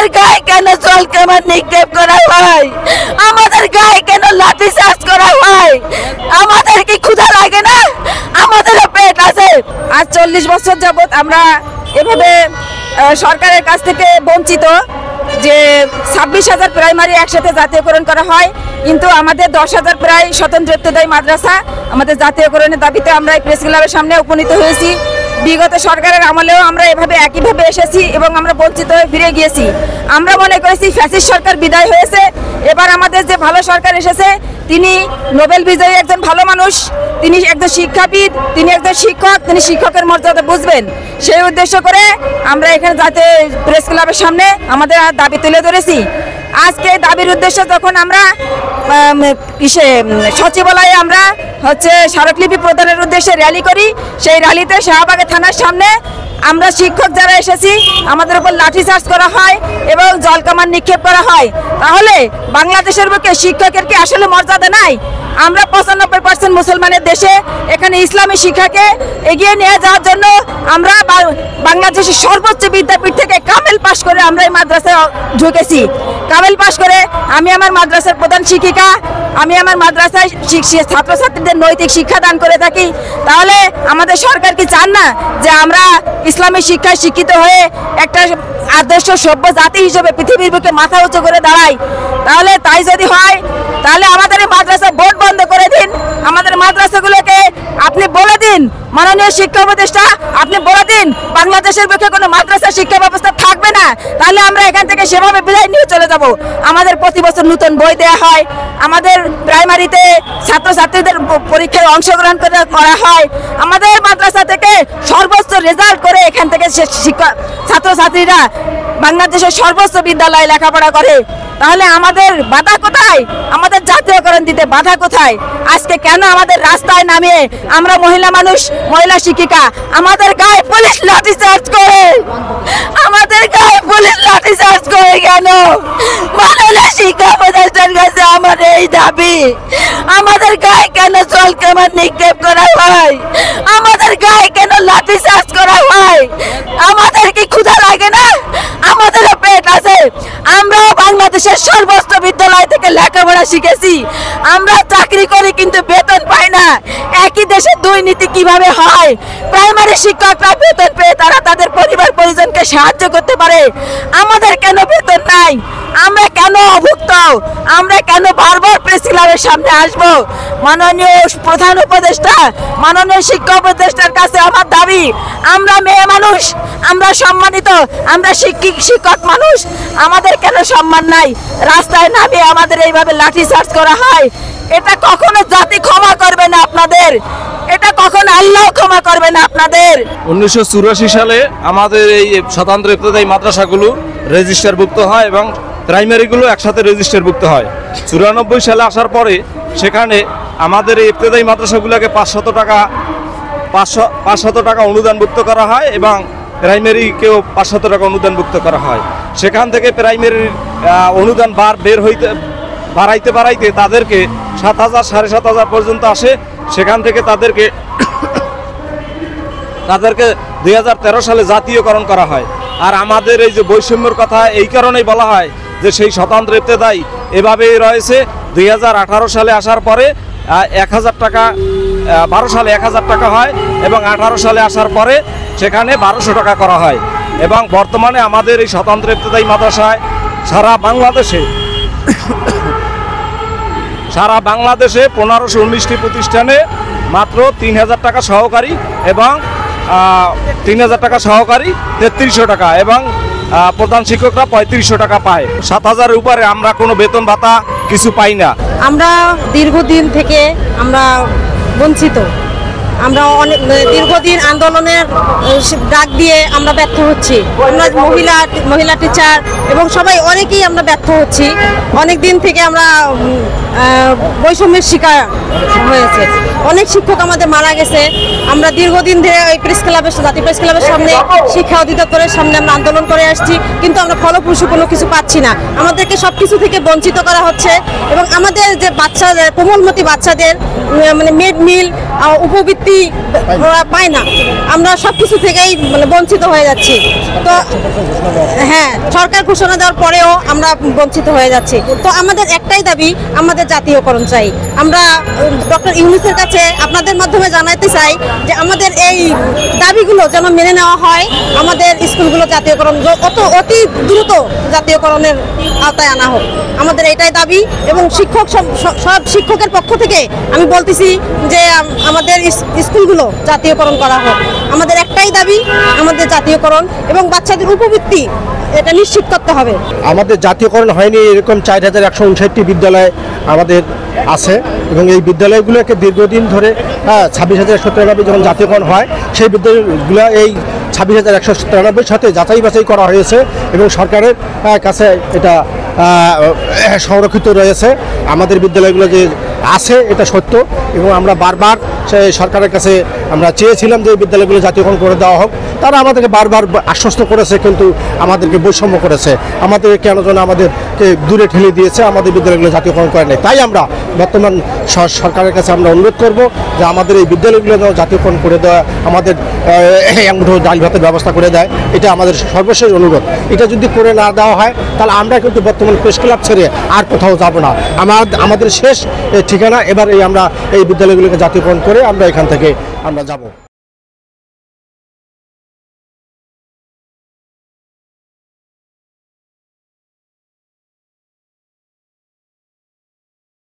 আমাদের গায়ে কেন জল কামান নিক্ষেপ করা হয়? আমাদের গায়ে কেন লাঠি চার্জ করা হয়? আমাদের কি ক্ষুধা লাগে না? আমাদেরও পেট আছে। আজ 40 বছর যাবত আমরা এভাবে সরকারের কাছ থেকে বঞ্চিত যে 26,000 প্রাইমারি একসাথে জাতীয়করণ করা হয়, কিন্তু আমাদের 10,000 প্রায় স্বতন্ত্র ইবতেদায়ী মাদ্রাসা আমাদের জাতীয়করণের দাবিতে আমরা এই প্রেস ক্লাবের সামনে উপনীত হয়েছি। বিগত সরকারের আমলেও আমরা এভাবে একইভাবে এসেছি এবং আমরা বঞ্চিত হয়ে ফিরে গিয়েছি। আমরা মনে করেছি ফ্যাসিস্ট সরকার বিদায় হয়েছে, এবার আমাদের যে ভালো সরকার এসেছে তিনি নোবেল বিজয়ী একজন ভালো মানুষ, তিনি একজন শিক্ষাবিদ, তিনি একজন শিক্ষক, তিনি শিক্ষকের মর্যাদা বুঝবেন। সেই উদ্দেশ্য করে আমরা এখানে জাতীয় প্রেস ক্লাবের সামনে আমাদের দাবি তুলে ধরেছি। আজকে দাবির উদ্দেশ্যে যখন আমরা সচিবালয়ে আমরা স্মারকলিপি প্রদানের উদ্দেশ্যে র্যালি করি, সেই র্যালিতে শাহবাগে থানার সামনে আমরা শিক্ষক যারা এসেছি আমাদের উপর লাঠিচার্জ করা হয় এবং জলকামান নিক্ষেপ করা হয়। তাহলে বাংলাদেশের বুকে শিক্ষকের কি আসলে মর্যাদা নাই? আমরা 95% মুসলমানের দেশে এখানে ইসলামী শিক্ষাকে এগিয়ে নিয়ে যাওয়ার জন্য আমরা বাংলাদেশের সর্বোচ্চ বিদ্যাপীঠ থেকে কামেল পাশ করে আমরা এই মাদ্রাসায় ঢুকেছি। কামেল পাশ করে আমি আমার মাদ্রাসার প্রধান শিক্ষিকা, আমি আমার মাদ্রাসায় ছাত্রছাত্রীদের নৈতিক শিক্ষা দান করে থাকি। তাহলে আমাদের সরকার কি চান না যে আমরা ইসলামী শিক্ষায় শিক্ষিত হয়ে একটা আদর্শ সভ্য জাতি হিসেবে পৃথিবীর বুকে মাথা উঁচু করে দাঁড়াই? তাহলে তাই যদি হয় তাহলে আমাদের এই মাদ্রাসা বোর্ড বন্ধ করে দিন। আমাদের মাদ্রাসাগুলোকে আপনি বলে দিন, মাননীয় শিক্ষা উপদেষ্টা আপনি বলে দিন বাংলাদেশের বুকে কোনো মাদ্রাসা শিক্ষা ব্যবস্থা থাকবে না। তাহলে আমরা এখান থেকে সেভাবে বিদায় নিয়ে চলে যাব। আমাদের প্রতি বছর নতুন বই দেওয়া হয়, আমাদের প্রাইমারিতে ছাত্রছাত্রীদের পরীক্ষায় অংশগ্রহণ করা হয়, আমাদের মাদ্রাসা থেকে সর্বোচ্চ রেজাল্ট করে এখান থেকে ছাত্রছাত্রীরা বাংলাদেশের সর্বোচ্চ বিদ্যালয়ে লেখাপড়া করে। তাহলে আমাদের বাধা কোথায়? আমাদের জাতীয়করণ দিতে বাধা কোথায়? আজকে কেন আমাদের রাস্তায় নামিয়ে আমরা মহিলা মানুষ, মহিলা শিক্ষিকা, আমাদের গায়ে পুলিশ লাঠি চার্জ করে? আমাদের গায়ে পুলিশ লাঠি চার্জ করে কেন? মাননীয় শিক্ষা উপদেষ্টার কাছে আমার এই দাবি, আমাদের গায়ে কেন জল কামান নিক্ষেপ করা হয়? আমাদের গায়ে কেন লাঠি চার্জ করা হয়? আমাদের কি ক্ষুধা লাগে না? আমাদেরও পেট আছে। আমরাও বাংলাদেশের সর্বোচ্চ বিদ্যালয় থেকে লেখাপড়া শিখেছি, আমরা চাকরি করি কিন্তু বেতন পাই না। একই দেশে দুর্নীতি কিভাবে হয়? প্রাইমারি শিক্ষকরা বেতন পেয়ে তারা তাদের পরিবার পরিজনকে সাহায্য করতে পারে, আমাদের কেন বেতন নাই? আমরা কেন অভুক্ত? আমরা কেন বারবার প্রেস ক্লাবের সামনে আসবো? মাননীয় প্রধান উপদেষ্টা, মাননীয় শিক্ষা উপদেষ্টার কাছে আমার দাবি, আমরা মেয়ে মানুষ, আমরা সম্মানিত, আমরা শিক্ষক মানুষ, আমাদের কেন সম্মান নাই? রাস্তায় নামিয়ে আমাদের এইভাবে লাঠি চার্জ করা হয়। এটা কখনো জাতি ক্ষমা করবে না আপনাদের, এটা কখনো আল্লাহ ক্ষমা করবে না আপনাদের। 1984 সালে আমাদের এই স্বতন্ত্র ইবতেদায়ী মাদ্রাসাগুলো রেজিস্টারভুক্ত হয় এবং প্রাইমারিগুলো একসাথে রেজিস্টারভুক্ত হয়। 94 সালে আসার পরে সেখানে আমাদের এই ইবতেদায়ী মাদ্রাসাগুলোকে 500 টাকা অনুদানভুক্ত করা হয় এবং প্রাইমারিকেও 500 টাকা অনুদানভুক্ত করা হয়। সেখান থেকে প্রাইমারির অনুদান বাড়াইতে তাদেরকে 7,000 7,500 পর্যন্ত আসে। সেখান থেকে তাদেরকে 2013 সালে জাতীয়করণ করা হয়। আর আমাদের এই যে বৈষম্যর কথা এই কারণেই বলা হয় যে সেই স্বতন্ত্র ইবতেদায়ী এভাবেই রয়েছে। 2018 সালে আসার পরে 1,000 টাকা, 12 সালে 1,000 টাকা হয় এবং 18 সালে আসার পরে সেখানে 1200 টাকা করা হয়। এবং বর্তমানে আমাদের এই স্বতন্ত্র ইবতেদায়ী মাদ্রাসায় সারা বাংলাদেশে 1519টি প্রতিষ্ঠানে মাত্র 3,000 টাকা সহকারী এবং 3,000 টাকা সহকারী 3300 টাকা এবং প্রধান শিক্ষকরা 3500 টাকা পায়। 7,000-এর উপরে আমরা কোনো বেতন ভাতা কিছু পাই না। আমরা দীর্ঘদিন থেকে আমরা বঞ্চিত, আমরা অনেক দীর্ঘদিন আন্দোলনের ডাক দিয়ে আমরা ব্যর্থ হচ্ছি। আমরা মহিলা টিচার এবং সবাই অনেকেই আমরা ব্যর্থ হচ্ছি। অনেক দিন থেকে আমরা বৈষম্যের শিকার হয়েছে, অনেক শিক্ষক আমাদের মারা গেছে। আমরা দীর্ঘদিন ধরে ওই জাতীয় প্রেস ক্লাবের সামনে, শিক্ষা অধিদপ্তরের সামনে আমরা আন্দোলন করে আসছি, কিন্তু আমরা ফলপ্রসূ কোনো কিছু পাচ্ছি না। আমাদেরকে সব কিছু থেকে বঞ্চিত করা হচ্ছে এবং আমাদের যে কোমলমতি বাচ্চাদের মিড মিল, উপবৃত্তি উপবৃত্তি ওরা পায় না, আমরা সব কিছু থেকেই মানে বঞ্চিত হয়ে যাচ্ছি। তো হ্যাঁ, সরকার ঘোষণা দেওয়ার পরেও আমরা বঞ্চিত হয়ে যাচ্ছি। তো আমাদের একটাই দাবি, আমাদের জাতীয়করণ চাই। আমরা ডক্টর ইউনূসের কাছে আপনাদের মাধ্যমে জানাতে চাই যে আমাদের এই দাবিগুলো যেন মেনে নেওয়া হয়, আমাদের স্কুলগুলো জাতীয়করণ অতি দ্রুত জাতীয়করণের আওতায় আনা হোক, আমাদের এটাই দাবি। এবং সব শিক্ষকের পক্ষ থেকে আমি বলতেছি যে আমাদের স্কুলগুলো জাতীয়করণ করা হোক, আমাদের একটাই দাবি, আমাদের জাতীয়করণ এবং বাচ্চাদের উপবৃত্তি এটা নিশ্চিত করতে হবে। আমাদের জাতীয়করণ হয়নি, এরকম 4159টি বিদ্যালয় আমাদের আছে এবং এই বিদ্যালয়গুলোকে দীর্ঘদিন ধরে 26,193 যখন জাতীয়করণ হয় সেই বিদ্যালয়গুলো এই 26,193 সাথে যাচাই বাছাই করা হয়েছে এবং সরকারের কাছে এটা সংরক্ষিত রয়েছে। আমাদের বিদ্যালয়গুলো যে আছে এটা সত্য এবং আমরা বারবার সেই সরকারের কাছে আমরা চেয়েছিলাম যে এই বিদ্যালয়গুলো জাতীয়করণ করে দেওয়া হোক। তারা আমাদেরকে বারবার আশ্বস্ত করেছে কিন্তু আমাদেরকে বৈষম্য করেছে, আমাদের কেন যেন আমাদেরকে দূরে ঠেলে দিয়েছে, আমাদের বিদ্যালয়গুলো জাতীয়করণ করে নেই। তাই আমরা বর্তমান সরকারের কাছে আমরা অনুরোধ করব যে আমাদের এই বিদ্যালয়গুলো যেন জাতীয়করণ করে দেওয়া, আমাদের এক মুঠো ডাল ভাতের ব্যবস্থা করে দেয়, এটা আমাদের সর্বশেষ অনুরোধ। এটা যদি করে না দেওয়া হয় তাহলে আমরা কিন্তু বর্তমান প্রেস ক্লাব ছেড়ে আর কোথাও যাব না। আমাদের শেষ ঠিকানা এবার আমরা এই বিদ্যালয়গুলোকে জাতীয়করণ করে আমরা এখান থেকে আমরা যাব।